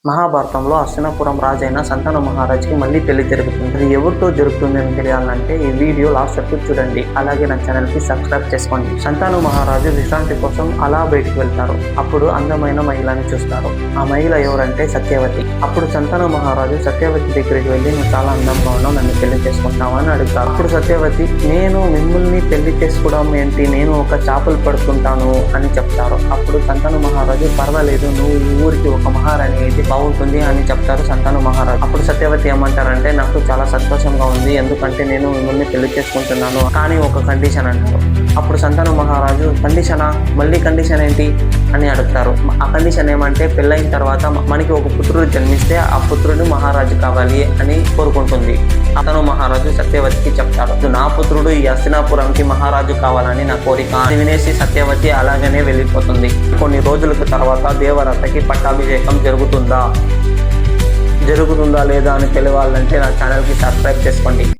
మహాభారతంలో హస్తినాపురం రాజైన సంతాన మహారాజుకి మళ్ళీ పెళ్లి జరుగుతుంది. అది ఎవరితో జరుగుతుంది అని తెలియాలంటే ఈ వీడియో లాస్ట్ వరకు చూడండి. అలాగే నా ఛానల్ కి సబ్స్క్రైబ్ చేసుకోండి. సంతాన మహారాజు విశ్రాంతి కోసం అలా బయటికి వెళ్తారు. అప్పుడు అందమైన మహిళని చూస్తారు. ఆ మహిళ ఎవరంటే సత్యవతి. అప్పుడు సంతాన మహారాజు సత్యవతి దగ్గరికి వెళ్ళి నువ్వు చాలా అందంగా ఉన్నావు, నన్ను పెళ్లి చేసుకుంటావా అని అడుగుతారు. అప్పుడు సత్యవతి నేను మిమ్మల్ని పెళ్లి చేసుకోవడం ఏంటి, నేను ఒక చేపలు పడుతుంటాను అని చెప్తారు. అప్పుడు సంతాన మహారాజు పర్వాలేదు, నువ్వు ఈ ఊరికి ఒక మహారాణి అయితే బాగుంటుంది అని చెప్తారు సంతాన మహారాజు. అప్పుడు సత్యవతి ఏమంటారంటే నాకు చాలా సంతోషంగా ఉంది, ఎందుకంటే నేను మిమ్మల్ని పెళ్లి చేసుకుంటున్నాను, కానీ ఒక కండిషన్ అంటారు. అప్పుడు సంతాన మహారాజు కండిషనా, మళ్ళీ కండిషన్ ఏంటి అని అడుగుతారు. ఆ కండిషన్ ఏమంటే పెళ్ళైన తర్వాత మనకి ఒక పుత్రుడు జన్మిస్తే ఆ పుత్రుడు మహారాజు కావాలి అని కోరుకుంటుంది. అతను మహారాజు సత్యవతికి చెప్తాడు, నా పుత్రుడు ఈ హస్తినాపురంకి మహారాజు కావాలని నా కోరిక. అది వినేసి సత్యవతి అలాగనే వెళ్ళిపోతుంది. కొన్ని రోజులకు తర్వాత దేవరథకి పట్టాభిషేకం జరుగుతుందా లేదా అని తెలియాలంటే నా ఛానల్కి సబ్స్క్రైబ్ చేసుకోండి.